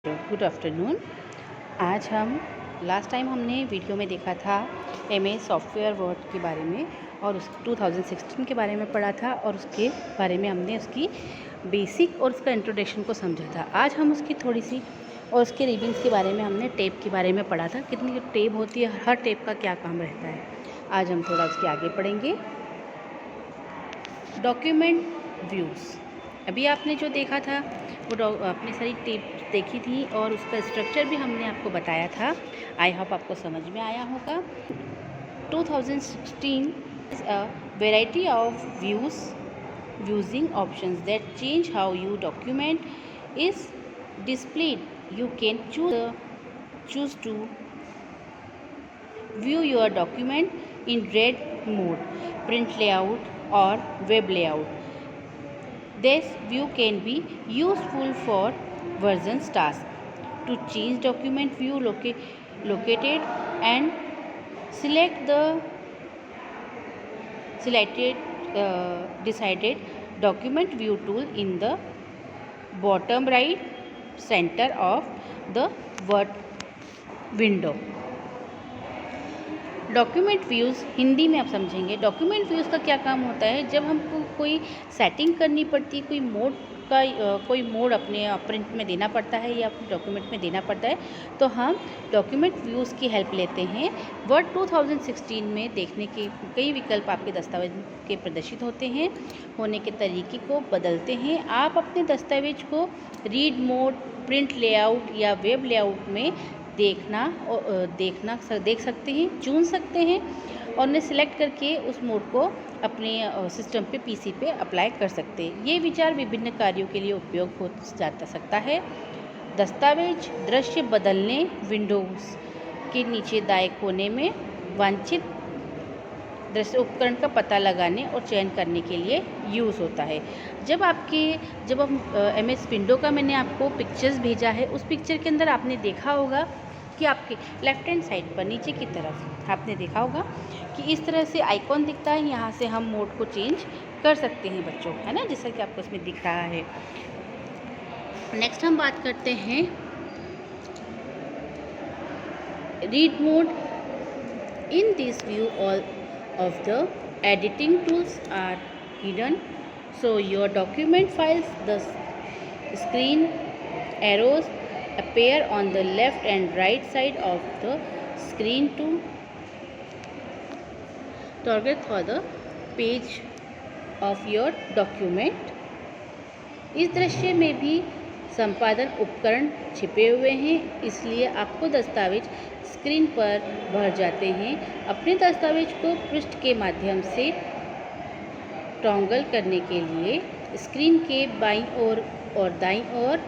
Good afternoon. आज हम last time हमने वीडियो में देखा था MS सॉफ्टवेयर वर्ड के बारे में और उस 2016 के बारे में पढ़ा था और उसके बारे में हमने उसकी बेसिक और उसका इंट्रोडक्शन को समझा था। आज हम उसकी थोड़ी सी और उसके रिबिन्स के बारे में हमने टेप के बारे में पढ़ा था, कितनी टेप होती है, हर टेप का क्या काम रहता है। आज हम थोड़ा उसके आगे पढ़ेंगे। डॉक्यूमेंट व्यूज़, अभी आपने जो देखा था वो आपने सारी टेप देखी थी और उसका स्ट्रक्चर भी हमने आपको बताया था। आई होप आपको समझ में आया होगा। 2016 is a variety of viewing options that change how you document is displayed. You can choose to view your document in read mode, print layout or web layout. This view can be useful for versions task. To change document view located and select the decided document view tool in the bottom right center of the Word window. Document views Hindi में आप समझेंगे। Document views का क्या काम होता है, जब हमको कोई सेटिंग करनी पड़ती है, कोई मोड अपने प्रिंट में देना पड़ता है या अपने डॉक्यूमेंट में देना पड़ता है, तो हम डॉक्यूमेंट व्यूज़ की हेल्प लेते हैं। वर्ड 2016 में देखने के कई विकल्प आपके दस्तावेज के प्रदर्शित होते हैं, होने के तरीके को बदलते हैं। आप अपने दस्तावेज को रीड मोड, प्रिंट लेआउट या वेब लेआउट में देख सकते हैं, चुन सकते हैं और उन्हें सिलेक्ट करके उस मोड को अपने सिस्टम पे PC पे अप्लाई कर सकते हैं। ये विचार विभिन्न कार्यों के लिए उपयोग हो सकता है। दस्तावेज दृश्य बदलने, विंडोज़ के नीचे दाएं कोने में वांछित दृश्य उपकरण का पता लगाने और चयन करने के लिए यूज़ होता है। जब हम MS विंडो का मैंने आपको पिक्चर्स भेजा है, उस पिक्चर के अंदर आपने देखा होगा कि आपके लेफ़्ट हैंड साइड पर नीचे की तरफ आपने देखा होगा कि इस तरह से आइकॉन दिखता है। यहाँ से हम मोड को चेंज कर सकते हैं बच्चों, है ना, जैसा कि आपको इसमें दिख रहा है। नेक्स्ट हम बात करते हैं read mode. In this view all of the editing tools are hidden, so your document files, the screen arrows appear on the left and right side of the screen to target for the page of your document. इस दृश्य में भी संपादन उपकरण छिपे हुए हैं, इसलिए आपको दस्तावेज स्क्रीन पर भर जाते हैं। अपने दस्तावेज को पृष्ठ के माध्यम से टॉगल करने के लिए स्क्रीन के बाईं ओर और दाईं ओर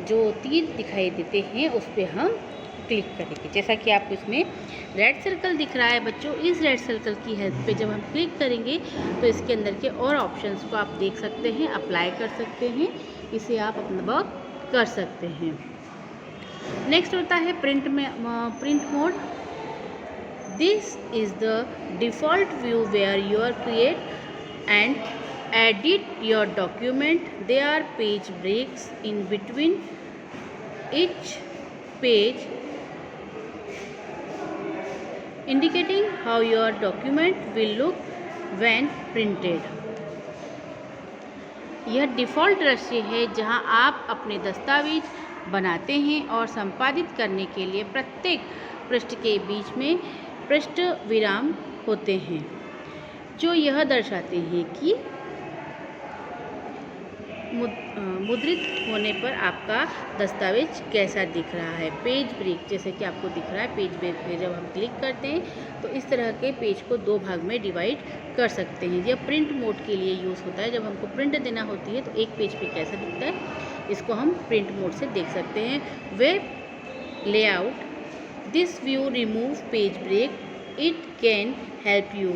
जो तीर दिखाई देते हैं उस पर हम क्लिक करेंगे। जैसा कि आपको इसमें रेड सर्कल दिख रहा है बच्चों, इस रेड सर्कल की हेल्प पे जब हम क्लिक करेंगे तो इसके अंदर के और ऑप्शंस को आप देख सकते हैं, अप्लाई कर सकते हैं, इसे आप अपना वर्क कर सकते हैं। नेक्स्ट होता है print mode. This is the default view where you are create and edit your document. There are page breaks in between each page indicating how your document will look when printed. यह default दृश्य है जहां आप अपने दस्तावेज बनाते हैं और संपादित करने के लिए प्रत्येक पृष्ठ के बीच में पृष्ठ विराम होते हैं, जो यह दर्शाते हैं कि मुद्रित होने पर आपका दस्तावेज कैसा दिख रहा है। पेज ब्रेक, जैसे कि आपको दिख रहा है, पेज ब्रेक पे जब हम क्लिक करते हैं तो इस तरह के पेज को दो भाग में डिवाइड कर सकते हैं। यह प्रिंट मोड के लिए यूज़ होता है। जब हमको प्रिंट देना होती है तो एक पेज पे कैसा दिखता है, इसको हम प्रिंट मोड से देख सकते हैं। Web layout. This view remove page break. It can help you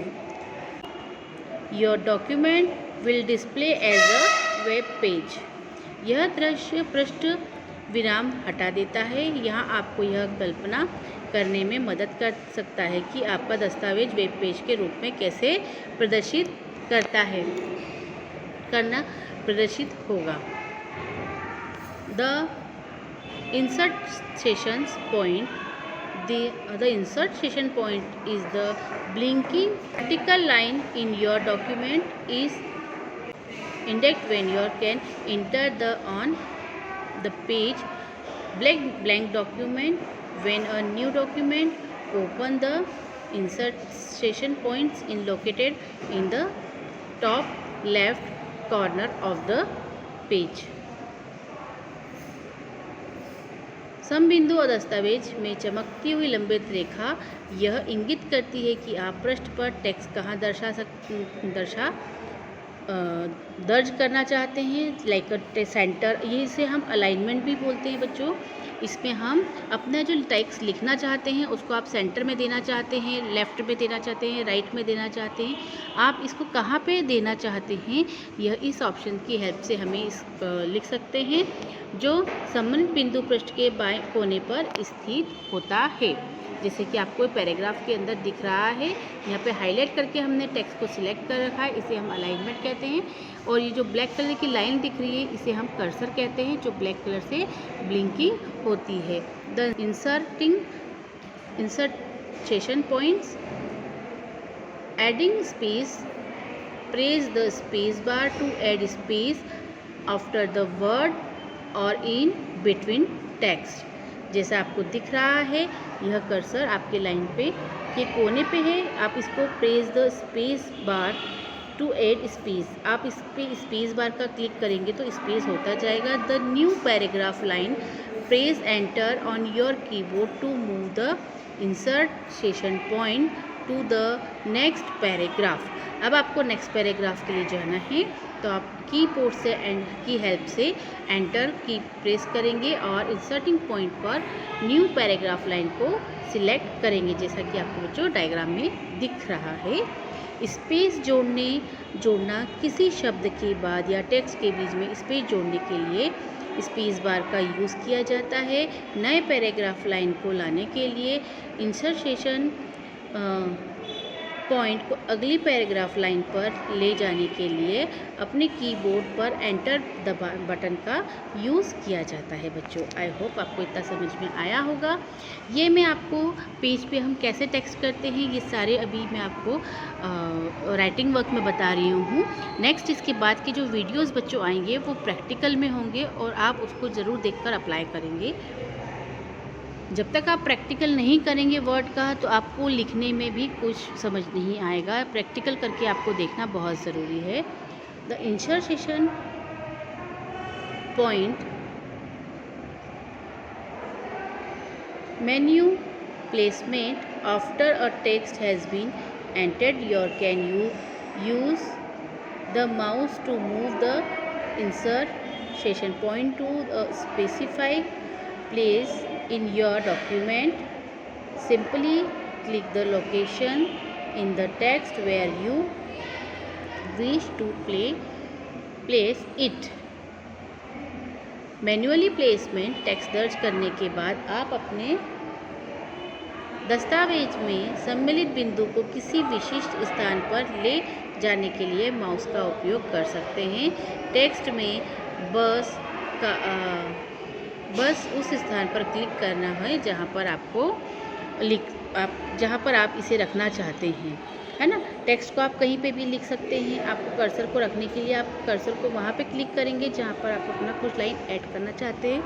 your document will display as a web page. यह दृश्य पृष्ठ विराम हटा देता है। यहाँ आपको यह कल्पना करने में मदद कर सकता है कि आपका दस्तावेज वेब पेज के रूप में कैसे प्रदर्शित प्रदर्शित होगा। The insertion point. The insertion point is the blinking vertical line in your document is indexed when you can enter on the page blank document. When a new document open, the insertion points is located in the top left corner of the page. समबिंदु और दस्तावेज में चमकती हुई लंबित रेखा यह इंगित करती है कि आप पृष्ठ पर टेक्स्ट कहाँ दर्ज करना चाहते हैं। लाइक सेंटर, ये इसे हम अलाइनमेंट भी बोलते हैं बच्चों। इसमें हम अपना जो टेक्स्ट लिखना चाहते हैं उसको आप सेंटर में देना चाहते हैं, लेफ़्ट में देना चाहते हैं, राइट में देना चाहते हैं, आप इसको कहाँ पे देना चाहते हैं, यह इस ऑप्शन की हेल्प से हमें लिख सकते हैं, जो संबंधित बिंदु पृष्ठ के बाएं कोने पर स्थित होता है। जैसे कि आपको पैराग्राफ के अंदर दिख रहा है, यहाँ पे हाईलाइट करके हमने टेक्स्ट को सिलेक्ट कर रखा है, इसे हम अलाइनमेंट कहते हैं। और ये जो ब्लैक कलर की लाइन दिख रही है इसे हम कर्सर कहते हैं, जो ब्लैक कलर से ब्लिंकिंग होती है। The insertion points, adding space, press the space bar to add space after the word और इन बिटवीन टेक्स्ट। जैसा आपको दिख रहा है, यह कर्सर आपके लाइन पे के कोने पे है, आप इसको press the space bar to add space, आप इस पे स्पेस बार का क्लिक करेंगे तो स्पेस होता जाएगा। The new paragraph line, press enter on your keyboard to move the insertion point to the next paragraph. अब आपको नेक्स्ट पैराग्राफ के लिए जाना है तो आप कीबोर्ड से की हेल्प से एंटर की प्रेस करेंगे और इंसर्टिंग पॉइंट पर न्यू पैराग्राफ लाइन को सिलेक्ट करेंगे, जैसा कि आपको बच्चों डायग्राम में दिख रहा है। स्पेस जोड़ना किसी शब्द के बाद या टेक्स्ट के बीच में स्पेस जोड़ने के लिए स्पेस बार का यूज़ किया जाता है। नए पैराग्राफ लाइन को लाने के लिए इंसर्शन पॉइंट को अगली पैराग्राफ लाइन पर ले जाने के लिए अपने कीबोर्ड पर एंटर बटन का यूज़ किया जाता है बच्चों। आई होप आपको इतना समझ में आया होगा। ये मैं आपको पेज पे हम कैसे टेक्स्ट करते हैं ये सारे अभी मैं आपको राइटिंग वर्क में बता रही हूँ। नेक्स्ट इसके बाद के जो वीडियोस बच्चों आएंगे वो प्रैक्टिकल में होंगे और आप उसको ज़रूर देखकर अप्लाई करेंगे। जब तक आप प्रैक्टिकल नहीं करेंगे वर्ड का तो आपको लिखने में भी कुछ समझ नहीं आएगा। प्रैक्टिकल करके आपको देखना बहुत ज़रूरी है। The insertion point menu placement after a text has been entered your can you use the mouse to move the insertion point to a specified place in your document. Simply click the location in the text where you wish to place it. Manually placement text दर्ज करने के बाद आप अपने दस्तावेज में सम्मिलित बिंदु को किसी विशिष्ट स्थान पर ले जाने के लिए माउस का उपयोग कर सकते हैं। टेक्स्ट में बस उस स्थान पर क्लिक करना है जहाँ पर आप इसे रखना चाहते हैं, है ना। टेक्स्ट को आप कहीं पे भी लिख सकते हैं। आपको कर्सर को रखने के लिए आप कर्सर को वहाँ पे क्लिक करेंगे जहाँ पर आप अपना कुछ लाइन ऐड करना चाहते हैं,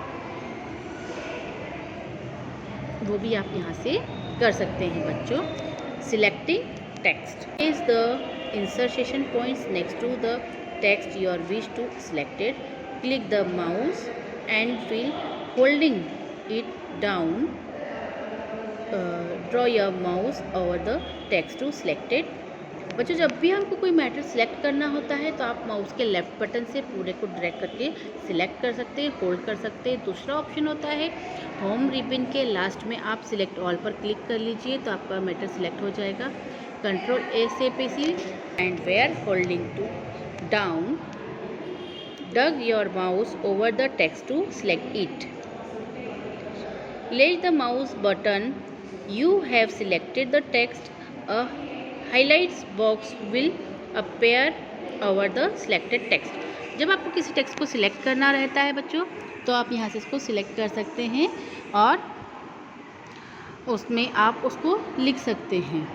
वो भी आप यहाँ से कर सकते हैं बच्चों। Selecting text is the insertion points next to the text you are wish to selected. Click the mouse and while holding it down draw your mouse over the text to select it। बच्चों जब भी हमको कोई matter select करना होता है तो आप माउस के लेफ्ट बटन से पूरे को ड्रैग करके सिलेक्ट कर सकते हैं, होल्ड कर सकते हैं। दूसरा ऑप्शन होता है होम रिबन के लास्ट में आप सिलेक्ट ऑल पर क्लिक कर लीजिए तो आपका मैटर सिलेक्ट हो जाएगा। कंट्रोल ए से पेशी and where holding to down drag your mouse over the text to select it. Place the mouse button you have selected the text. A highlights box will appear over the selected text. जब आपको किसी text को select करना रहता है बच्चों, तो आप यहाँ से इसको सिलेक्ट कर सकते हैं और उसमें आप उसको लिख सकते हैं।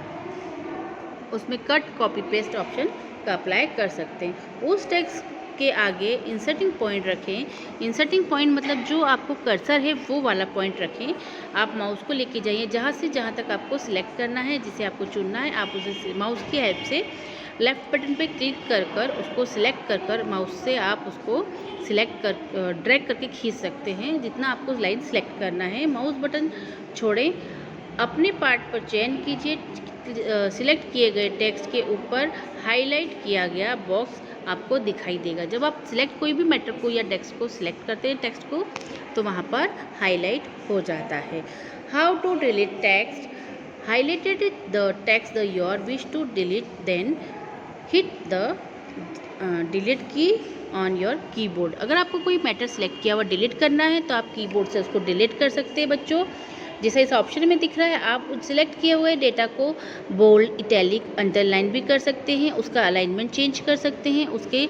उसमें कट कॉपी पेस्ट ऑप्शन का अप्लाई कर सकते हैं। उस टेक्स्ट के आगे इंसर्टिंग पॉइंट रखें। इंसर्टिंग पॉइंट मतलब जो आपको कर्सर है वो वाला पॉइंट रखें। आप माउस को लेके जाइए जहाँ से जहाँ तक आपको सिलेक्ट करना है, जिसे आपको चुनना है, आप उसे माउस की हेल्प से लेफ़्ट बटन पे क्लिक कर कर उसको सिलेक्ट कर कर माउस से आप उसको सिलेक्ट कर ड्रैग करके खींच सकते हैं जितना आपको लाइन सिलेक्ट करना है। माउस बटन छोड़ें, अपने पार्ट पर चयन कीजिए। सिलेक्ट किए गए टेक्स्ट के ऊपर हाईलाइट किया गया बॉक्स आपको दिखाई देगा। जब आप सिलेक्ट कोई भी मैटर को या टेक्स्ट को सिलेक्ट करते हैं टेक्स्ट को, तो वहाँ पर हाईलाइट हो जाता है। How to delete text, highlighted the text that you wish to delete, then hit the delete key on your keyboard। अगर आपको कोई मैटर सेलेक्ट किया हुआ डिलीट करना है तो आप कीबोर्ड से उसको डिलीट कर सकते हैं बच्चों। जैसा इस ऑप्शन में दिख रहा है, आप उस सिलेक्ट किए हुए डेटा को बोल्ड, इटैलिक, अंडरलाइन भी कर सकते हैं, उसका अलाइनमेंट चेंज कर सकते हैं, उसके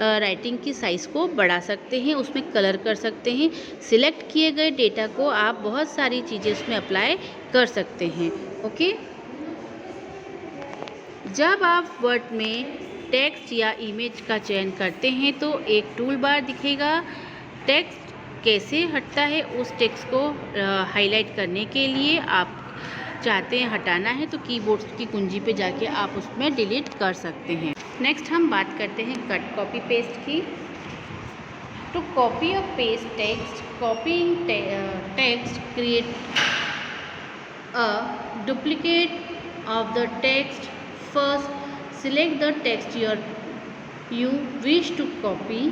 राइटिंग की साइज़ को बढ़ा सकते हैं, उसमें कलर कर सकते हैं। सिलेक्ट किए गए डेटा को आप बहुत सारी चीज़ें उसमें अप्लाई कर सकते हैं। ओके, जब आप वर्ड में टेक्स्ट या इमेज का चयन करते हैं तो एक टूल बार दिखेगा। टेक्स्ट कैसे हटता है, उस टेक्स्ट को हाईलाइट करने के लिए आप चाहते हैं हटाना है तो कीबोर्ड की कुंजी पे जाके आप उसमें डिलीट कर सकते हैं। नेक्स्ट हम बात करते हैं कट कॉपी पेस्ट की। टू कॉपी और paste text, copying text create a duplicate of the text. First select the text you wish to copy.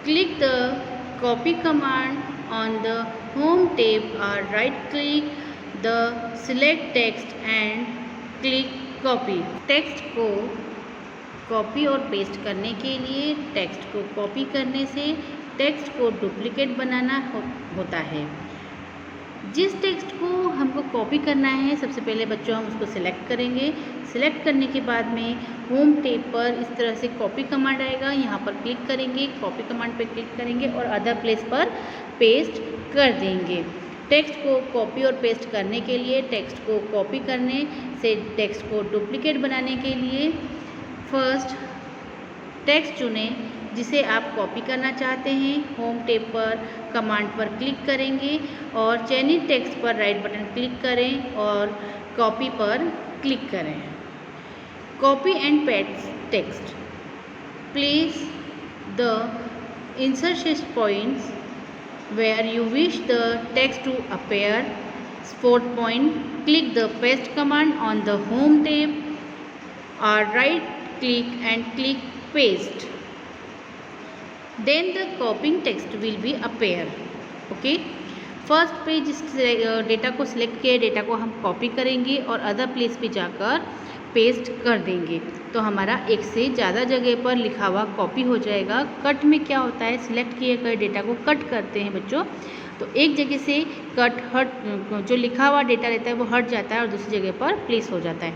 Click the copy command on the home tab or right click the select text and click copy। Text को copy और paste करने के लिए text को copy करने से text को duplicate बनाना होता है। जिस टेक्स्ट को हमको कॉपी करना है, सबसे पहले बच्चों हम उसको सिलेक्ट करेंगे। सिलेक्ट करने के बाद में होम टैब पर इस तरह से कॉपी कमांड आएगा, यहाँ पर क्लिक करेंगे, कॉपी कमांड पे क्लिक करेंगे और अदर प्लेस पर पेस्ट कर देंगे। टेक्स्ट को कॉपी और पेस्ट करने के लिए, टेक्स्ट को कॉपी करने से टेक्स्ट को डुप्लीकेट बनाने के लिए फर्स्ट टेक्स्ट चुनें जिसे आप कॉपी करना चाहते हैं। होम टैब पर कमांड पर क्लिक करेंगे और चयनित टेक्स्ट पर राइट बटन क्लिक करें और कॉपी पर क्लिक करें। Copy and paste text, place the insertion points where you wish the text to appear। Fourth point, click the paste command on the home tab or right click and click paste, then the copying text will be appear। okay, first पे जिस data को select किए data को हम copy करेंगे और other place पे जाकर पेस्ट कर देंगे तो हमारा एक से ज़्यादा जगह पर लिखा हुआ कॉपी हो जाएगा। कट में क्या होता है, सिलेक्ट किए गए डेटा को कट करते हैं बच्चों, तो एक जगह से जो लिखा हुआ डेटा रहता है वो हट जाता है और दूसरी जगह पर प्लेस हो जाता है।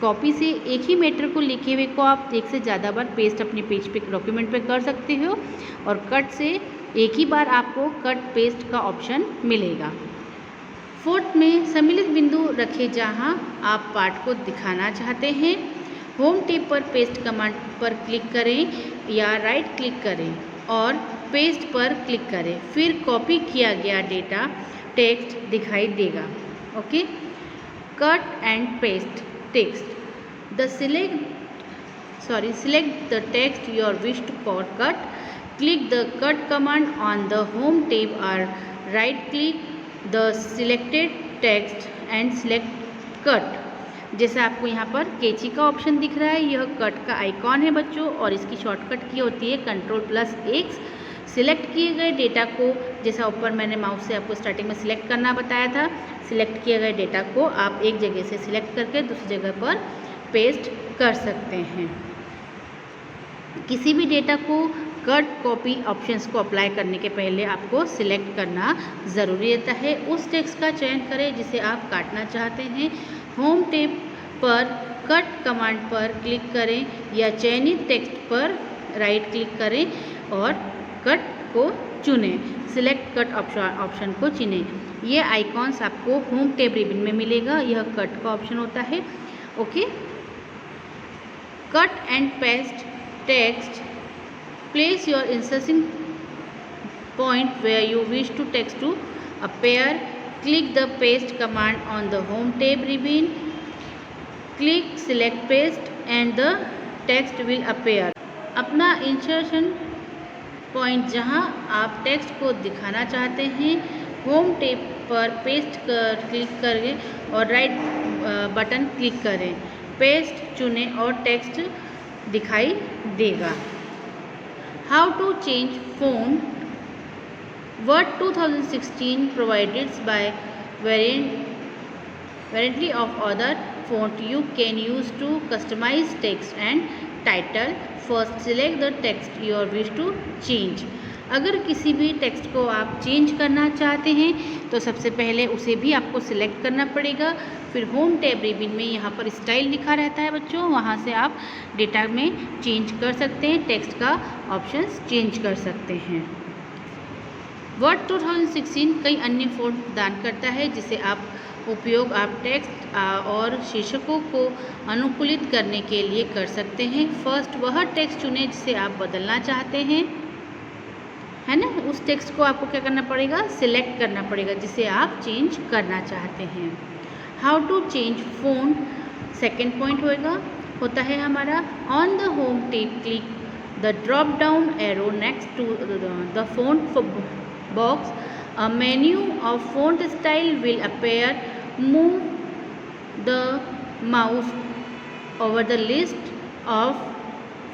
कॉपी से एक ही मैटर को लिखे हुए को आप एक से ज़्यादा बार पेस्ट अपने पेज पे डॉक्यूमेंट पे कर सकते हो और कट से एक ही बार आपको कट पेस्ट का ऑप्शन मिलेगा। फोर्थ में सम्मिलित बिंदु रखें जहां आप पाठ को दिखाना चाहते हैं। होम टैब पर पेस्ट कमांड पर क्लिक करें या राइट क्लिक करें और पेस्ट पर क्लिक करें, फिर कॉपी किया गया डेटा टेक्स्ट दिखाई देगा। Okay, cut and paste text, select the text you wish to cut। Click the cut command on the home tab or right click the selected text and select cut। जैसे आपको यहाँ पर कैंची का option दिख रहा है, यह कट का आइकॉन है बच्चों और इसकी शॉर्टकट की होती है Ctrl+X। सिलेक्ट किए गए डेटा को, जैसा ऊपर मैंने माउस से आपको स्टार्टिंग में सिलेक्ट करना बताया था, सिलेक्ट किए गए डेटा को आप एक जगह से सिलेक्ट करके दूसरी जगह पर पेस्ट कर सकते हैं। किसी भी डेटा को कट कॉपी ऑप्शंस को अप्लाई करने के पहले आपको सिलेक्ट करना ज़रूरी रहता है। उस टेक्स्ट का चयन करें जिसे आप काटना चाहते हैं। होम टैब पर कट कमांड पर क्लिक करें या चयनित टेक्स्ट पर राइट क्लिक करें और कट को चुनें। सिलेक्ट कट ऑप्शन को चुनें। ये आइकॉन्स आपको होम टैब रिबन में मिलेगा। यह कट का ऑप्शन होता है। Okay, cut and paste text, place your inserting point where you wish to text to appear. Click the paste command on the home tab ribbon. Click select paste and the text will appear. अपना insertion point जहां आप text को दिखाना चाहते हैं home टेब पर paste कर click करें और राइट बटन क्लिक करें। पेस्ट चुनें और टेक्स्ट दिखाई देगा। How to change font Word 2016 provided by variantly of other font you can use to customize text and title. First, select the text you wish to change. अगर किसी भी text को आप चेंज करना चाहते हैं तो सबसे पहले उसे भी आपको सिलेक्ट करना पड़ेगा। फिर होम टैब रिबन में यहाँ पर स्टाइल लिखा रहता है बच्चों, वहाँ से आप डेटा में चेंज कर सकते हैं, टेक्स्ट का ऑप्शंस चेंज कर सकते हैं। वर्ड 2016 कई अन्य फ़ॉन्ट प्रदान करता है जिसे आप टेक्स्ट और शीर्षकों को अनुकूलित करने के लिए कर सकते हैं। फर्स्ट, वह टेक्स्ट चुनें जिसे आप बदलना चाहते हैं, है ना। उस टेक्स्ट को आपको क्या करना पड़ेगा, सिलेक्ट करना पड़ेगा जिसे आप चेंज करना चाहते हैं। How to change font, second point होता है हमारा। On the home tab click the drop down arrow next to the font box. A menu of font style will appear. Move the mouse over the list of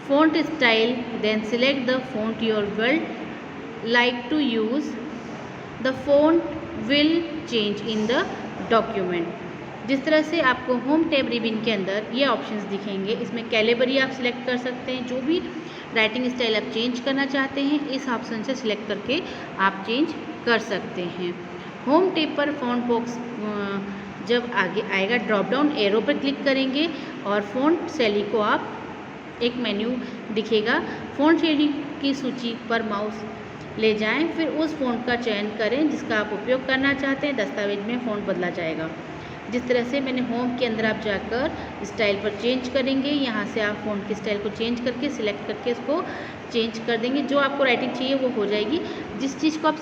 font style, then select the font you would like to use. The font will change in the document. जिस तरह से आपको home tab ribbon के अंदर ये options दिखेंगे, इसमें Calibri आप सिलेक्ट कर सकते हैं। जो भी राइटिंग स्टाइल आप चेंज करना चाहते हैं इस ऑप्शन से सिलेक्ट करके आप चेंज कर सकते हैं। होम टैब पर फ़ॉन्ट बॉक्स जब आगे आएगा ड्रॉप डाउन एरो पर क्लिक करेंगे और फ़ॉन्ट शैली को आप एक मेन्यू दिखेगा, फ़ॉन्ट शैली की सूची पर माउस ले जाएं, फिर उस फ़ॉन्ट का चयन करें जिसका आप उपयोग करना चाहते हैं। दस्तावेज में फ़ॉन्ट बदला जाएगा। जिस तरह से मैंने होम के अंदर आप जाकर स्टाइल पर चेंज करेंगे, यहाँ से आप फ़ॉन्ट की स्टाइल को चेंज करके सिलेक्ट करके इसको चेंज कर देंगे। जो आपको राइटिंग चाहिए वो हो जाएगी। जिस चीज़ को आप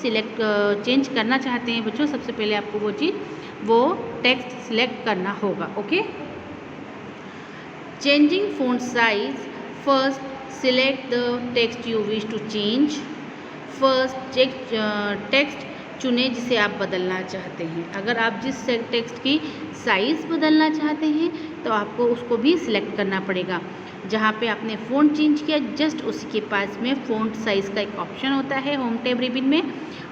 चेंज करना चाहते हैं बच्चों, सबसे पहले आपको वो टेक्स्ट सिलेक्ट करना होगा। Okay, changing font size. First, select the text you wish to change. First, text चुनें जिसे आप बदलना चाहते हैं। अगर आप जिस टेक्स्ट की साइज़ बदलना चाहते हैं तो आपको उसको भी सिलेक्ट करना पड़ेगा। जहाँ पे आपने फ़ॉन्ट चेंज किया जस्ट उसी के पास में फ़ॉन्ट साइज़ का एक ऑप्शन होता है होम टैब रिबन में,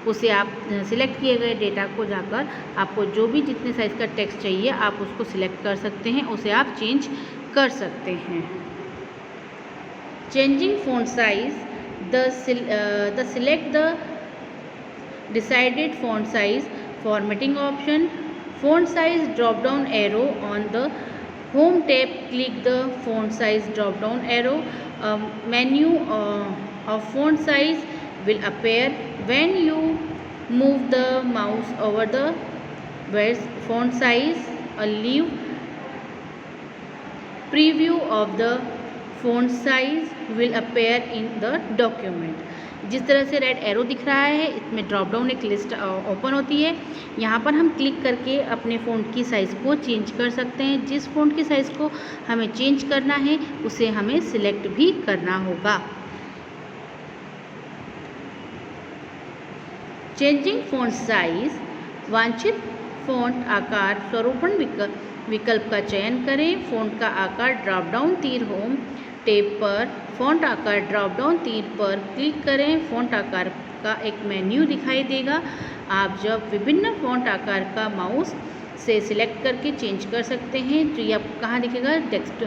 उसे आप सिलेक्ट किए गए डेटा को जाकर आपको जो भी जितने साइज़ का टेक्स्ट चाहिए आप उसको सिलेक्ट कर सकते हैं, उसे आप चेंज कर सकते हैं। Changing font size, the select the decided font size formatting option. Font size drop down arrow on the home tab, click the font size drop down arrow. A menu of font size will appear when you move the mouse over the font size. A live preview of the font size will appear in the document. जिस तरह से red arrow दिख रहा है इसमें drop down एक list open होती है। यहाँ पर हम क्लिक करके अपने फ़ॉन्ट की साइज़ को चेंज कर सकते हैं। जिस फ़ॉन्ट की साइज़ को हमें चेंज करना है उसे हमें सिलेक्ट भी करना होगा। चेंजिंग फ़ॉन्ट साइज़, वांछित फ़ॉन्ट आकार स्वरूपण विकल्प का चयन करें। फ़ॉन्ट का आकार ड्रॉप डाउन तीर होम टैब पर फ़ॉन्ट आकार ड्रॉप डाउन तीर पर क्लिक करें। फ़ॉन्ट आकार का एक मेन्यू दिखाई देगा। आप जब विभिन्न फ़ॉन्ट आकार का माउस से सिलेक्ट करके चेंज कर सकते हैं। तो ये आपको कहाँ दिखेगा, टेक्स्ट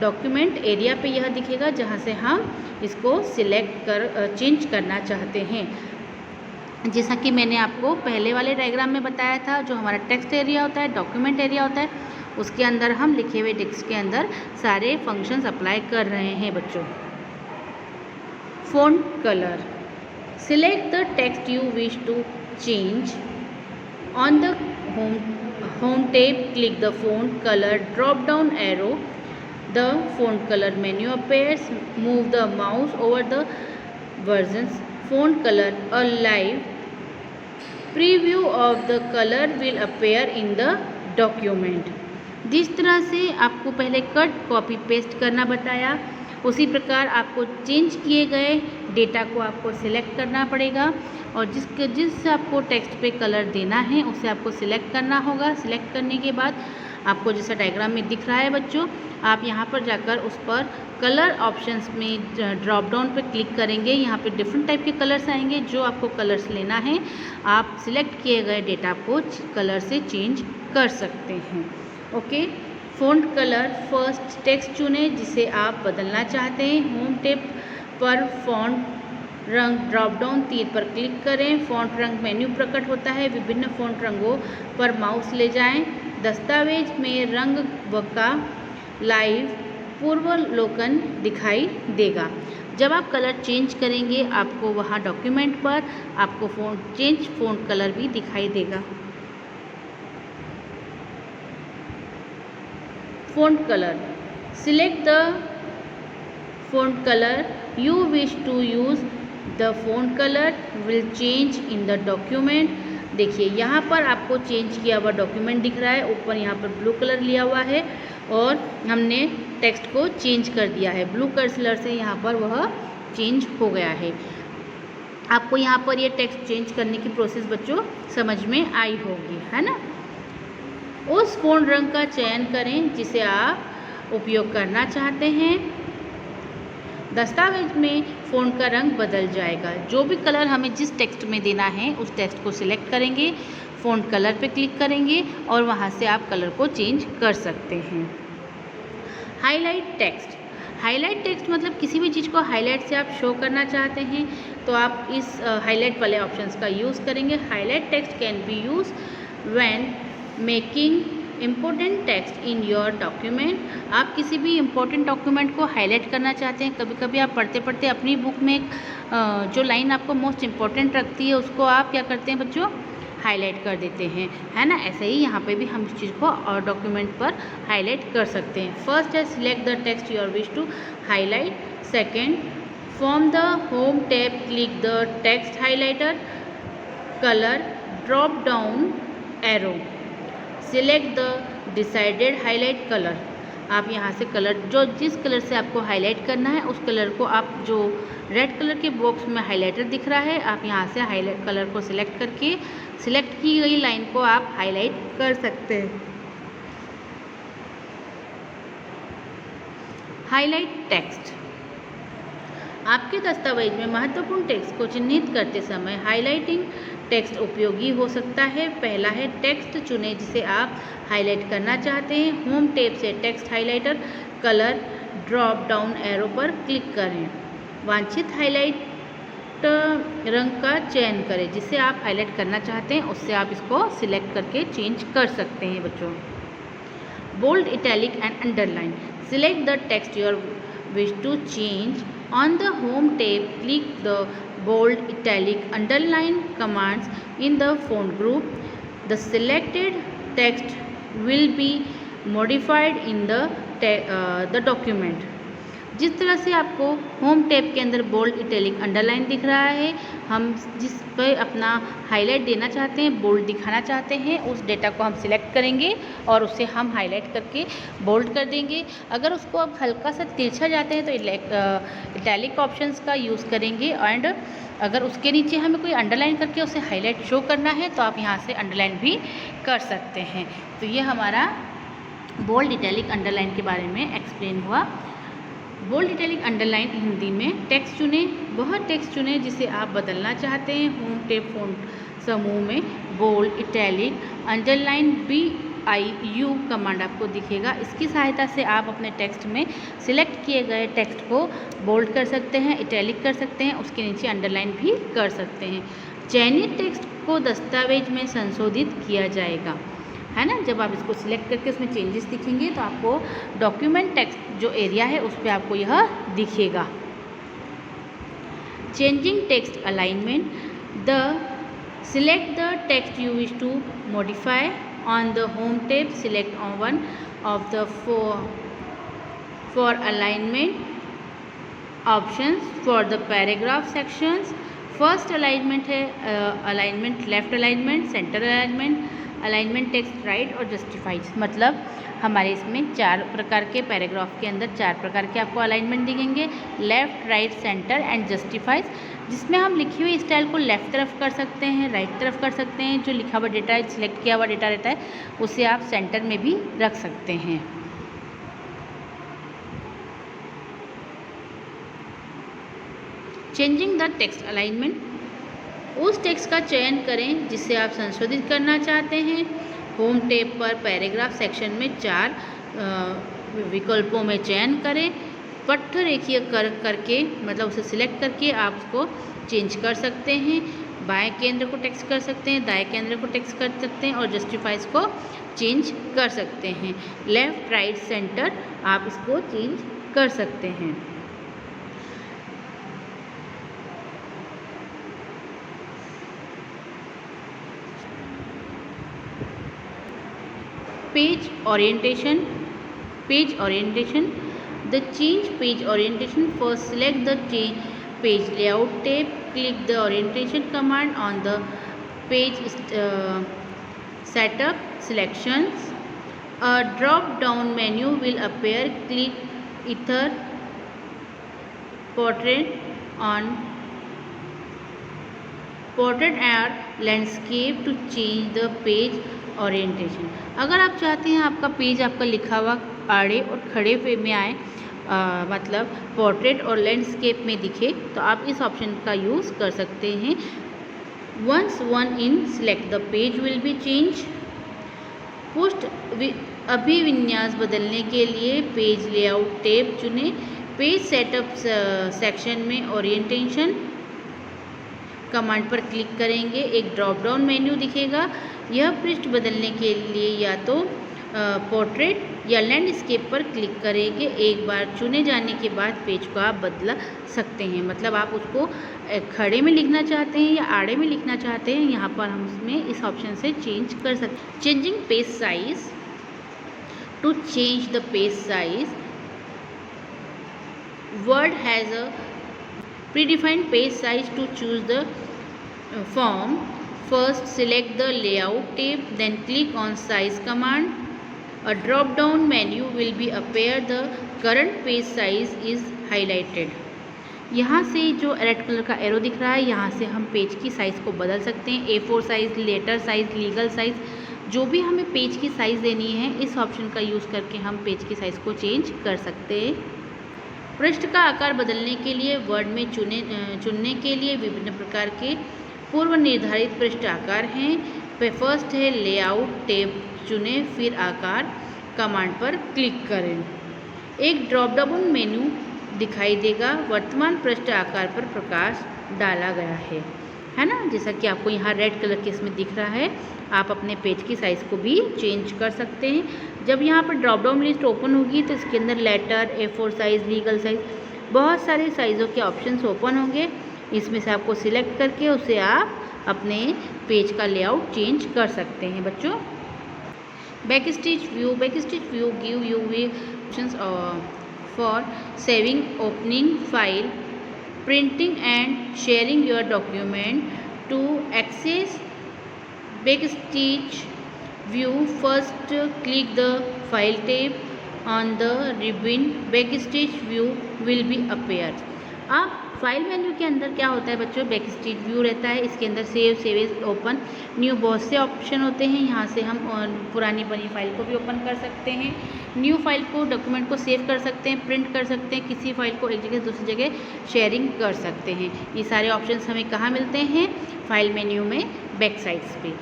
डॉक्यूमेंट एरिया पे यह दिखेगा जहाँ से हम इसको सिलेक्ट कर चेंज करना चाहते हैं। जैसा कि मैंने आपको पहले वाले डायग्राम में बताया था, जो हमारा टेक्स्ट एरिया होता है, डॉक्यूमेंट एरिया होता है, उसके अंदर हम लिखे हुए टेक्स्ट के अंदर सारे फंक्शंस अप्लाई कर रहे हैं बच्चों। Font color. Select the text you wish to change. On the home tab, click the font color drop down arrow. The font color menu appears. Move the mouse over the versions. Font color. A live preview of the color will appear in the document. जिस तरह से आपको पहले cut copy paste करना बताया, उसी प्रकार आपको चेंज किए गए डेटा को आपको सिलेक्ट करना पड़ेगा और जिस आपको टेक्स्ट पे कलर देना है उसे आपको सिलेक्ट करना होगा। सिलेक्ट करने के बाद आपको जैसा डायग्राम में दिख रहा है बच्चों, आप यहाँ पर जाकर उस पर कलर ऑप्शंस में ड्रॉप डाउन पे क्लिक करेंगे। यहाँ पे डिफरेंट टाइप के कलर्स आएंगे। जो आपको कलर्स लेना है आप सिलेक्ट किए गए डेटा को कलर से चेंज कर सकते हैं। Okay, font colour first text चुने जिसे आप बदलना चाहते हैं। होम टैब पर फ़ॉन्ट रंग ड्रॉप डाउन तीर पर क्लिक करें। फ़ॉन्ट रंग मेन्यू प्रकट होता है। विभिन्न फ़ॉन्ट रंगों पर माउस ले जाएं। दस्तावेज में रंग का लाइव पूर्वावलोकन दिखाई देगा। जब आप कलर चेंज करेंगे आपको वहाँ डॉक्यूमेंट पर आपको फ़ॉन्ट कलर भी दिखाई देगा। Font color. Select the font color you wish to use. The font color will change in the document. देखिए यहाँ पर आपको चेंज किया हुआ डॉक्यूमेंट दिख रहा है। ऊपर यहाँ पर ब्लू कलर लिया हुआ है और हमने टेक्स्ट को चेंज कर दिया है। ब्लू कलर से यहाँ पर वह चेंज हो गया है। आपको यहाँ पर ये टेक्स्ट चेंज करने की प्रोसेस बच्चों समझ में आई होगी, है ना। उस फ़ॉन्ट रंग का चयन करें जिसे आप उपयोग करना चाहते हैं। दस्तावेज में फ़ॉन्ट का रंग बदल जाएगा। जो भी कलर हमें जिस टेक्स्ट में देना है उस टेक्स्ट को सिलेक्ट करेंगे, फ़ॉन्ट कलर पे क्लिक करेंगे और वहाँ से आप कलर को चेंज कर सकते हैं। Highlight text. हाईलाइट टेक्स्ट मतलब किसी भी चीज़ को हाईलाइट से आप शो करना चाहते हैं तो आप इस हाईलाइट वाले ऑप्शंस का यूज़ करेंगे। Highlight text can be use when making important text in your document. आप किसी भी इम्पोर्टेंट डॉक्यूमेंट को हाईलाइट करना चाहते हैं। कभी कभी आप पढ़ते पढ़ते अपनी बुक में जो लाइन आपको मोस्ट इम्पॉर्टेंट रखती है उसको आप क्या करते हैं बच्चों, हाईलाइट कर देते हैं, है ना। ऐसे ही यहाँ पे भी हम इस चीज़ को और डॉक्यूमेंट पर हाईलाइट कर सकते हैं। फर्स्ट है select the text your wish to highlight. Second, from the home tab click the text highlighter colour drop down arrow. Select the decided highlight colour. आप यहाँ से कलर जो जिस कलर से आपको हाईलाइट करना है उस कलर को आप जो रेड कलर के बॉक्स में हाईलाइटर दिख रहा है आप यहाँ से हाईलाइट कलर को सिलेक्ट करके सिलेक्ट की गई लाइन को आप हाईलाइट कर सकते हैं। Highlight text. आपके दस्तावेज में महत्वपूर्ण टेक्स्ट को चिन्हित करते समय हाईलाइटिंग टेक्स्ट उपयोगी हो सकता है। पहला है टेक्स्ट चुनें जिसे आप हाईलाइट करना चाहते हैं। होम टैब से text highlighter colour drop down arrow पर क्लिक करें। वांछित हाईलाइट रंग का चयन करें जिसे आप हाईलाइट करना चाहते हैं उससे आप इसको सिलेक्ट करके चेंज कर सकते हैं बच्चों। Bold, italic and underline. Select the text your wish to change. On the home tab, click the bold, italic, underline commands in the font group. The selected text will be modified in the document. जिस तरह से आपको home tab के अंदर bold, italic, underline दिख रहा है, हम जिस पर अपना हाईलाइट देना चाहते हैं, बोल्ड दिखाना चाहते हैं, उस डेटा को हम सिलेक्ट करेंगे और उसे हम हाईलाइट करके बोल्ड कर देंगे। अगर उसको आप हल्का सा तिरछा जाते हैं तो इटैलिक ऑप्शंस का यूज़ करेंगे एंड अगर उसके नीचे हमें कोई अंडरलाइन करके उसे हाईलाइट शो करना है तो आप यहाँ से अंडरलाइन भी कर सकते हैं। तो ये हमारा बोल्ड, इटैलिक, अंडरलाइन के बारे में एक्सप्लेन हुआ। बोल्ड, इटैलिक, अंडरलाइन हिंदी में टेक्स्ट चुने, वह टेक्स्ट चुने जिसे आप बदलना चाहते हैं। होम टैब फ़ॉन्ट समूह में bold, italic, underline BIU command आपको दिखेगा। इसकी सहायता से आप अपने टेक्स्ट में सिलेक्ट किए गए टेक्स्ट को बोल्ड कर सकते हैं, इटैलिक कर सकते हैं, उसके नीचे अंडरलाइन भी कर सकते हैं। चयनित टेक्स्ट को दस्तावेज में संशोधित किया जाएगा, है ना। जब आप इसको सिलेक्ट करके उसमें चेंजेस दिखेंगे तो आपको डॉक्यूमेंट टेक्स्ट जो एरिया है उस पर आपको यह दिखेगा। Changing text alignment. Select the text you wish to modify. On the home tab, select on one of the for alignment options for the paragraph sections. First alignment है alignment left alignment, centre alignment, alignment text right और justifies. मतलब हमारे इसमें 4 प्रकार के paragraph के अंदर 4 प्रकार के आपको अलाइनमेंट दिखेंगे, left, right, centre and justifies, जिसमें हम लिखी हुई स्टाइल को लेफ़्ट तरफ कर सकते हैं, राइट तरफ कर सकते हैं। जो लिखा हुआ डेटा है, सिलेक्ट किया हुआ डेटा रहता है, उसे आप सेंटर में भी रख सकते हैं। चेंजिंग द टेक्स्ट अलाइनमेंट, उस टेक्स्ट का चयन करें जिसे आप संशोधित करना चाहते हैं। होम टैब पर पैराग्राफ सेक्शन में 4 विकल्पों में चयन करें। पट्ट रेखीय करके मतलब उसे सिलेक्ट करके आप उसको चेंज कर सकते हैं। बाएं केंद्र को टेक्स्ट कर सकते हैं, दाएं केंद्र को टेक्स्ट कर सकते हैं और जस्टिफाइज को चेंज कर सकते हैं। लेफ़्ट, राइट, सेंटर आप इसको चेंज कर सकते हैं। Page orientation. The change page orientation. First, select the page layout tab. Click the orientation command on the page setup selections. A drop down menu will appear. Click either portrait or landscape to change the page orientation. अगर आप चाहते हैं आपका page आपका लिखा हुआ आड़े और खड़े पे में आए, मतलब पोर्ट्रेट और लैंडस्केप में दिखे, तो आप इस ऑप्शन का यूज़ कर सकते हैं। Once one in select the page will be change. Post अभिविन्यास बदलने के लिए पेज लेआउट टैब चुनें। पेज सेटअप सेक्शन में ओरिएंटेशन कमांड पर क्लिक करेंगे, एक ड्रॉप डाउन मेन्यू दिखेगा। यह पृष्ठ बदलने के लिए या तो पोर्ट्रेट या लैंडस्केप पर क्लिक करेंगे। एक बार चुने जाने के बाद पेज को आप बदला सकते हैं। मतलब आप उसको खड़े में लिखना चाहते हैं या आड़े में लिखना चाहते हैं, यहाँ पर हम उसमें इस ऑप्शन से चेंज कर सकते हैं। Changing page size. To change the page size, word has a predefined page size. To choose the form, first select the layout tab, then click on size command. A drop down menu will be appear. The current page size is highlighted. यहाँ से जो red colour का arrow दिख रहा है, यहाँ से हम पेज की साइज़ को बदल सकते हैं। A4 size, letter size, legal size, जो भी हमें पेज की साइज़ देनी है, इस ऑप्शन का यूज़ करके हम पेज की साइज़ को चेंज कर सकते हैं। पृष्ठ का आकार बदलने के लिए वर्ड में चुनने के लिए विभिन्न प्रकार के पूर्व निर्धारित पृष्ठ आकार हैं। फर्स्ट है लेआउट टैब चुनें, फिर आकार कमांड पर क्लिक करें। एक ड्रॉप डाउन मेन्यू दिखाई देगा। वर्तमान पृष्ठ आकार पर प्रकाश डाला गया है ना, जैसा कि आपको यहाँ रेड कलर के इसमें दिख रहा है। आप अपने पेज की साइज़ को भी चेंज कर सकते हैं। जब यहाँ पर ड्रॉप डाउन लिस्ट ओपन होगी तो इसके अंदर letter, A4 size, legal size, बहुत सारे साइज़ों के ऑप्शंस ओपन होंगे। इसमें से आपको सिलेक्ट करके उसे आप अपने पेज का लेआउट चेंज कर सकते हैं। बच्चों, back stitch view give you options for saving, opening file, printing and sharing your document. To access Backstage view, first click the file tab on the ribbon. Backstage view will be appear. आप file menu के अंदर क्या होता है बच्चों, backstage view रहता है। इसके अंदर सेव एज, ओपन, न्यू बहुत से ऑप्शन होते हैं। यहाँ से हम पुरानी बनी फाइल को भी ओपन कर सकते हैं, न्यू फाइल को, डॉक्यूमेंट को सेव कर सकते हैं, प्रिंट कर सकते हैं, किसी फाइल को एक जगह से दूसरी जगह शेयरिंग कर सकते हैं। ये सारे ऑप्शंस हमें कहाँ मिलते हैं, फाइल मेन्यू में, बैक साइड्स पे।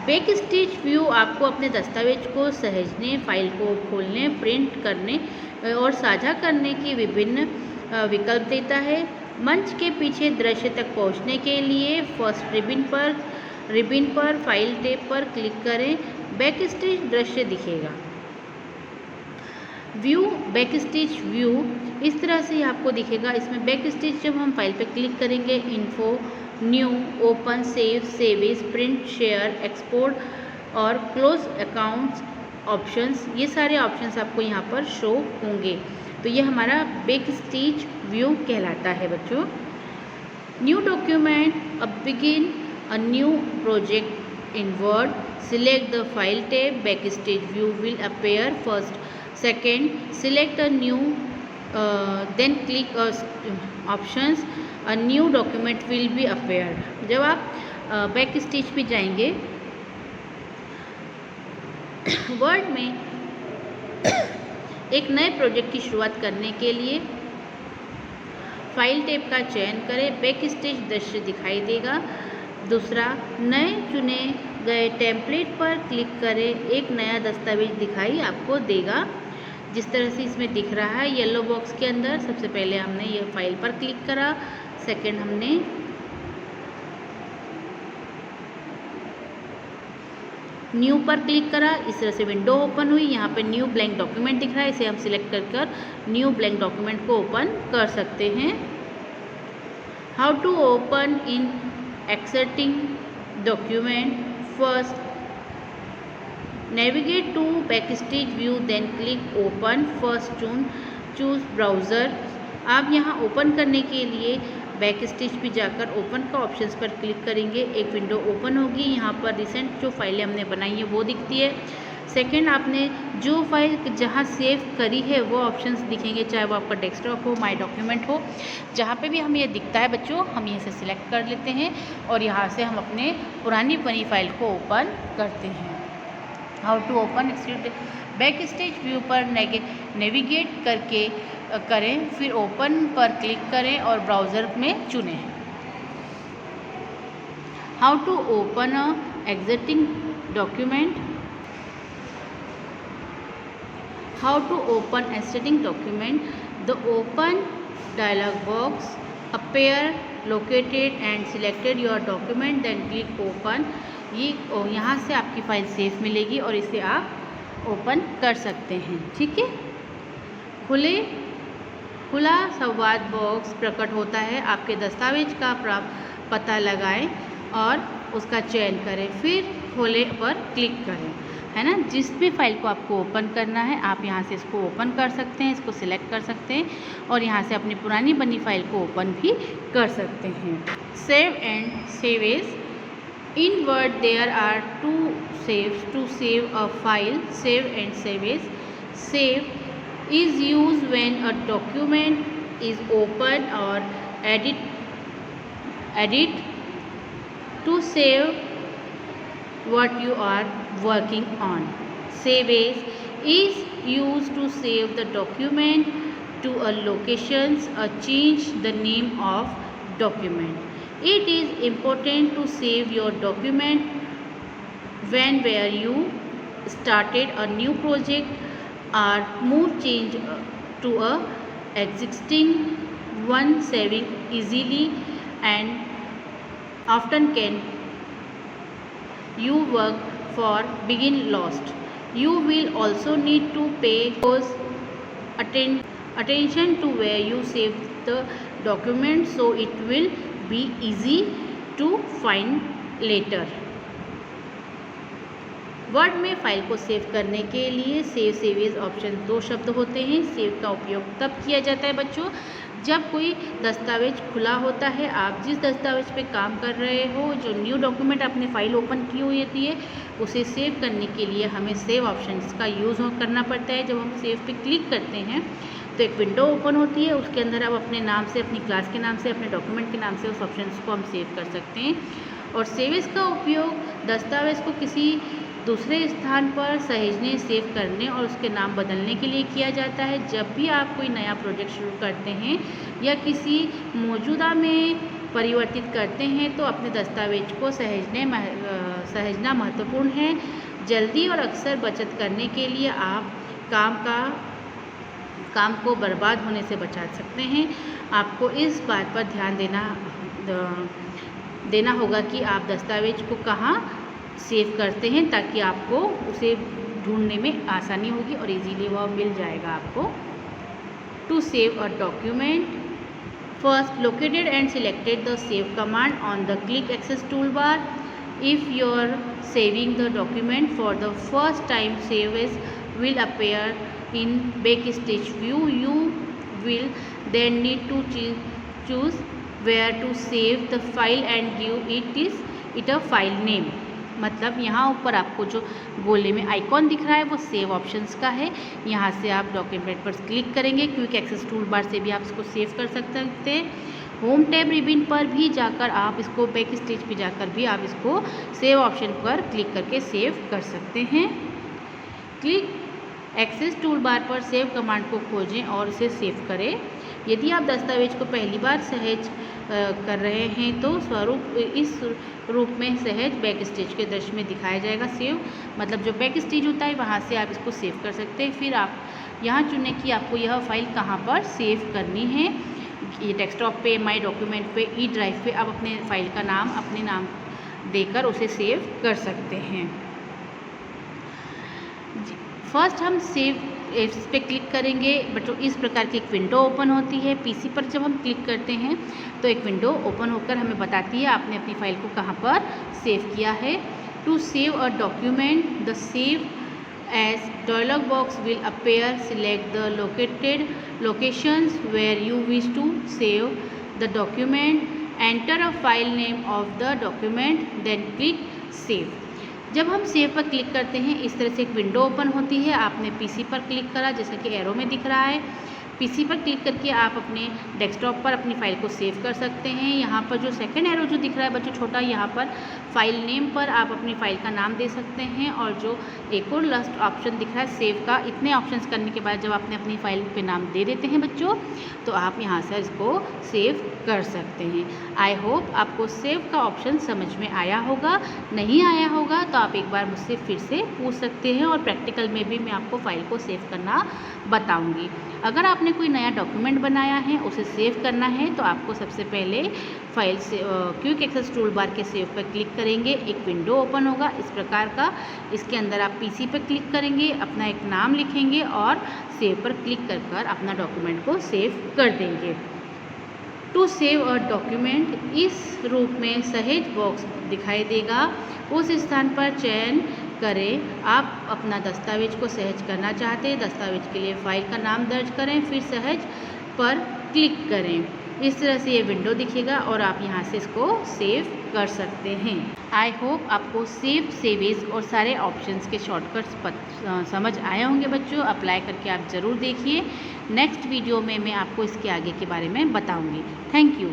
बैकस्टेज व्यू आपको अपने दस्तावेज को सहेजने, फाइल को खोलने, प्रिंट करने और साझा करने की विभिन्न विकल्प देता है। मंच के पीछे दृश्य तक पहुंचने के लिए फर्स्ट रिबन पर फाइल टैब पर क्लिक करें। बैकस्टेज दृश्य दिखेगा। व्यू बैकस्टेज व्यू इस तरह से आपको दिखेगा। इसमें बैक स्टेज जब हम फाइल पे क्लिक करेंगे, info, new, open, save, save as, print, share, export और क्लोज अकाउंट्स ऑप्शंस, ये सारे ऑप्शंस आपको यहाँ पर शो होंगे। तो ये हमारा बैक स्टेज व्यू कहलाता है बच्चों। न्यू डॉक्यूमेंट, अब begin a new project in word, select the file tab, backstage view will appear first. Second, select a new, then click options, a new document will be appeared. जब आप back stage पे जाएंगे word में एक नए project की शुरुआत करने के लिए फाइल टैब का चयन करें, बैक स्टेज दृश्य दिखाई देगा। दूसरा, नए चुने गए टेम्पलेट पर क्लिक करें, एक नया दस्तावेज दिखाई आपको देगा, जिस तरह से इसमें दिख रहा है येलो बॉक्स के अंदर। सबसे पहले हमने ये फाइल पर क्लिक करा, सेकंड हमने न्यू पर क्लिक करा, इस तरह से विंडो ओपन हुई। यहाँ पे न्यू ब्लैंक डॉक्यूमेंट दिख रहा है, इसे हम सिलेक्ट कर न्यू ब्लैंक डॉक्यूमेंट को ओपन कर सकते हैं। How to open in existing document, first navigate to backstage view, then click open, first choose browser. आप यहाँ ओपन करने के लिए बैक स्टेज पे जाकर ओपन का ऑप्शंस पर क्लिक करेंगे, एक विंडो ओपन होगी। यहाँ पर रिसेंट जो फाइलें हमने बनाई है वो दिखती है। सेकंड, आपने जो फाइल जहाँ सेव करी है वो ऑप्शंस दिखेंगे, चाहे वो आपका डेस्कटॉप हो, माय डॉक्यूमेंट हो, जहाँ पे भी हमें ये दिखता है बच्चों, हम यहीं से सिलेक्ट कर लेते हैं और यहाँ से हम अपने पुरानी बनी फाइल को ओपन करते हैं। How to open back stage view पर नेविगेट करके करें, फिर ओपन पर क्लिक करें और ब्राउज़र में चुनें। How to open a existing document, how to open existing document, the open dialog box appear, located and selected your document, then click open. ये यहाँ से आपकी फ़ाइल सेफ मिलेगी और इसे आप ओपन कर सकते हैं। ठीक है, खुला संवाद बॉक्स प्रकट होता है, आपके दस्तावेज का पता लगाएं और उसका चयन करें, फिर खोले पर क्लिक करें, है ना। जिस भी फाइल को आपको ओपन करना है आप यहाँ से इसको ओपन कर सकते हैं, इसको सिलेक्ट कर सकते हैं और यहाँ से अपनी पुरानी बनी फाइल को ओपन भी कर सकते हैं। Save and save as, in word there are two saves to save a file, save and save as. Save is used when a document is opened or edit to save what you are working on. Save as is used to save the document to a locations or change the name of document. It is important to save your document where you started a new project or move change to a existing one, saving easily and often can you work for begin lost. You will also need to pay close attention to where you save the document so it will be easy to find later. Word में file को save करने के लिए save as option 2 शब्द होते हैं। Save का उपयोग तब किया जाता है बच्चों जब कोई दस्तावेज खुला होता है, आप जिस दस्तावेज पे काम कर रहे हो, जो न्यू डॉक्यूमेंट आपने फाइल ओपन की हुई होती है, उसे सेव करने के लिए हमें सेव ऑप्शंस का यूज़ करना पड़ता है। जब हम सेव पे क्लिक करते हैं तो एक विंडो ओपन होती है, उसके अंदर आप अपने नाम से, अपनी क्लास के नाम से, अपने डॉक्यूमेंट के नाम से उस ऑप्शंस को हम सेव कर सकते हैं। और सेव एज का उपयोग दस्तावेज को किसी दूसरे स्थान पर सहेजने, सेव करने और उसके नाम बदलने के लिए किया जाता है। जब भी आप कोई नया प्रोजेक्ट शुरू करते हैं या किसी मौजूदा में परिवर्तित करते हैं तो अपने दस्तावेज को सहेजना महत्वपूर्ण है। जल्दी और अक्सर बचत करने के लिए आप काम को बर्बाद होने से बचा सकते हैं। आपको इस बात पर ध्यान देना होगा कि आप दस्तावेज को कहाँ सेव करते हैं ताकि आपको उसे ढूंढने में आसानी होगी और इजीली वह मिल जाएगा आपको। to save a document. First, located and selected the save command on the click access toolbar. If you are saving the document for the first time, save as will appear in backstage view. You will then need to choose where to save the file and give it a file name. मतलब यहाँ ऊपर आपको जो गोले में icon दिख रहा है वो सेव ऑप्शंस का है। यहाँ से आप डॉक्यूमेंट पर क्लिक करेंगे, क्विक एक्सेस टूल बार से भी आप इसको सेव कर सकते हैं। होम टैब रिबन पर भी जाकर आप इसको बैक स्टेज पे जाकर भी आप इसको सेव ऑप्शन पर क्लिक करके सेव कर सकते हैं। क्लिक एक्सेस टूल बार पर सेव कमांड को खोजें और इसे सेव करें। यदि आप दस्तावेज को पहली बार सहज कर रहे हैं तो इस रूप में सहज बैक स्टेज के दृश्य में दिखाया जाएगा सेव, मतलब जो बैक स्टेज होता है वहाँ से आप इसको सेव कर सकते हैं। फिर आप यहाँ चुनें कि आपको यह फाइल कहाँ पर सेव करनी है। ये डेस्कटॉप पे, माई डॉक्यूमेंट पे, ई ड्राइव पे आप अपने फाइल का नाम अपने नाम देकर उसे सेव कर सकते हैं। फर्स्ट हम सेव इस पे क्लिक करेंगे। बच्चों इस प्रकार की एक विंडो ओपन होती है। पीसी पर जब हम क्लिक करते हैं तो एक विंडो ओपन होकर हमें बताती है आपने अपनी फाइल को कहाँ पर सेव किया है। To save a document the save as dialog box will appear. Select the located locations where you wish to save the document. Enter a file name of the document then click save. जब हम save पर click करते हैं इस तरह से एक window open होती है। आपने पीसी पर क्लिक करा जैसा कि एरो में दिख रहा है। पीसी पर क्लिक करके आप अपने डेस्कटॉप पर अपनी फ़ाइल को सेव कर सकते हैं। यहाँ पर जो सेकंड एरो जो दिख रहा है बच्चों छोटा, यहाँ पर फाइल नेम पर आप अपनी फ़ाइल का नाम दे सकते हैं। और जो एक और लास्ट ऑप्शन दिख रहा है सेव का, इतने ऑप्शंस करने के बाद जब आपने अपनी फ़ाइल पे नाम दे देते हैं बच्चों तो आप यहाँ से इसको सेव कर सकते हैं। आई होप आपको सेव का ऑप्शन समझ में आया होगा। नहीं आया होगा तो आप एक बार मुझसे फिर से पूछ सकते हैं और प्रैक्टिकल में भी मैं आपको फ़ाइल को सेव करना बताऊँगी। अगर आपने कोई नया डॉक्यूमेंट बनाया है उसे सेव करना है तो आपको सबसे पहले फाइल से क्विक एक्सेस टूल बार के सेव पर क्लिक करेंगे। एक विंडो ओपन होगा इस प्रकार का। इसके अंदर आप पीसी पर क्लिक करेंगे, अपना एक नाम लिखेंगे और सेव पर क्लिक कर अपना डॉक्यूमेंट को सेव कर देंगे। टू सेव अ डॉक्यूमेंट इस रूप में सहज बॉक्स दिखाई देगा। उस स्थान पर चयन करें आप अपना दस्तावेज को सहज करना चाहते हैं। दस्तावेज के लिए फ़ाइल का नाम दर्ज करें, फिर सहज पर क्लिक करें। इस तरह से ये विंडो दिखेगा और आप यहाँ से इसको सेव कर सकते हैं। आई होप आपको सेव, सेवेज और सारे ऑप्शंस के शॉर्टकट्स समझ आए होंगे बच्चों। अप्लाई करके आप ज़रूर देखिए। नेक्स्ट वीडियो में मैं आपको इसके आगे के बारे में बताऊँगी। Thank you.